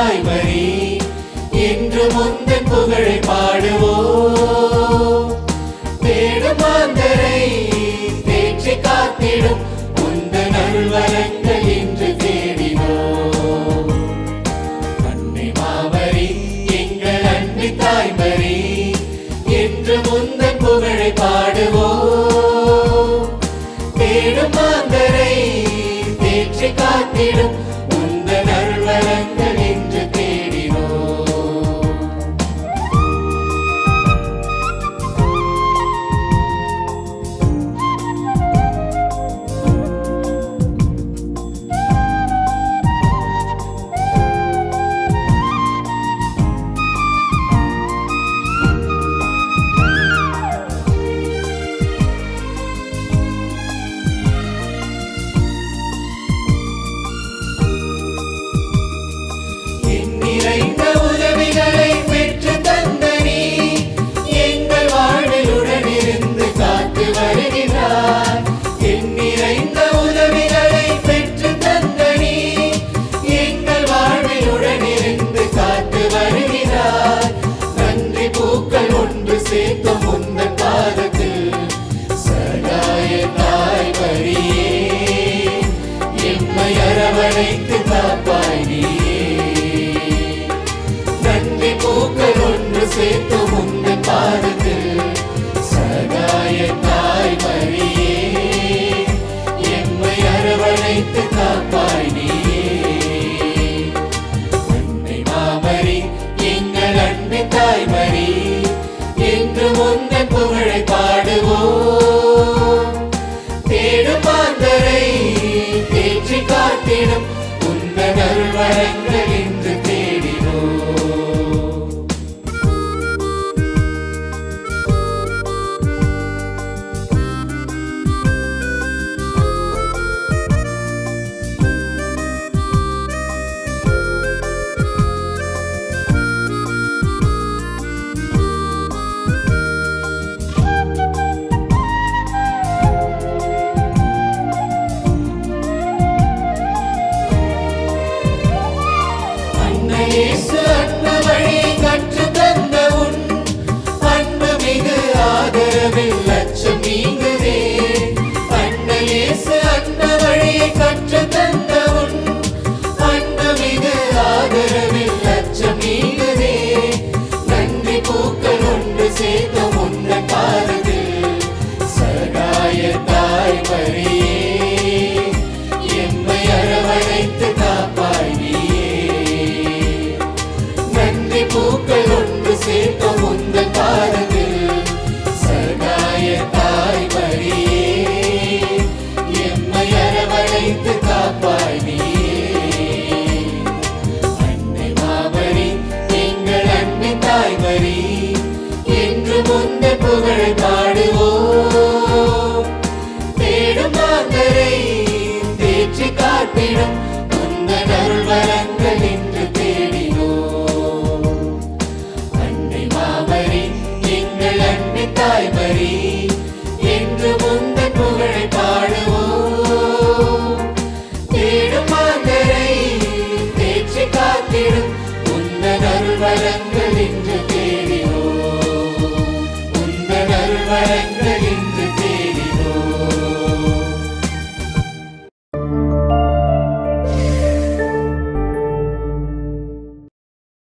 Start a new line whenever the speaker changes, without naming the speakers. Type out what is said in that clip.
தாய்மரி என்று முந்தன் புகழை பாடுவோம். தேடும் மாந்தரை தேற்றி காத்திடும் முந்தன் அருள்வரங்கள் இன்று தேடினோம். அன்னை மாமரி எங்கள் அன்னை தாய்மரி என்று முந்தன் புகழை பாடுவோம். தேடும் மாந்தரை தேற்றி காத்திடும் முந்தன் அருள்வரங்கள் இன்று தேடினோம். நிறைந்த உதவிகளை பெற்று தந்த நீ எங்கள் வாழ்விலுடன் இருந்து காத்து வருகிறார். நிறைந்த உதவிகளை பெற்று தந்த நீ எங்கள் வாழ்விலுடன் இருந்து காத்து வருகிறார். நன்றி பூக்கள் ஒன்று சேர்த்த முந்தன் பாதத்தில் சகாய தாய்மரியே எம்மை அரவணைத்து காப்பாய் நீயே. பூக்கள் ஒன்று சேர்த்து முந்தன் பாதத்தில் சகாய தாய்மரியே எம்மை அரவணைத்து காப்பாய் நீயே. அன்னை மாமரி எங்கள் அன்பு தாய்மரி என்று முந்தன் புகழை பாடுவோம். தேடும் மாந்தரை தேற்றி காத்திடும் முந்தன் அருள்வரங்கள் இன்று தேடினோம். இயேசு அன்பு வழியை கற்று தந்த உன் அன்பு மிகு ஆதரவில் அச்சம் நீங்குதே. அன்னை இயேசு அன்பு வழியை கற்று தந்த உன் அன்பு மிகு ஆதரவில் அச்சம் நீங்குதே. நன்றி பூக்கள் ஒன்று சேர்த்த முந்தன் பாதத்தில் சகாய தாய்மரியே எம்மை அரவணைத்து காப்பாய் நீயே. பூக்கள் ஒன்று சேர்த்த முந்தன் பாதத்தில் சகாய தாய்மரியே எம்மை அரவணைத்து காப்பாய் நீயே. அன்னை மாமரி எங்கள் அன்பு தாய்மரி என்று முந்தன் புகழை பாடுவோம். தேடும் மாந்தரை தேற்றி காத்திடும் முந்தன் அருள்வரங்கள் இன்று தாய்மரி என்று முந்தன் புகழை பாடுவோம். தேடும் மாந்தரை தேற்றி காத்திடும் முந்தன் அருள்வரங்கள்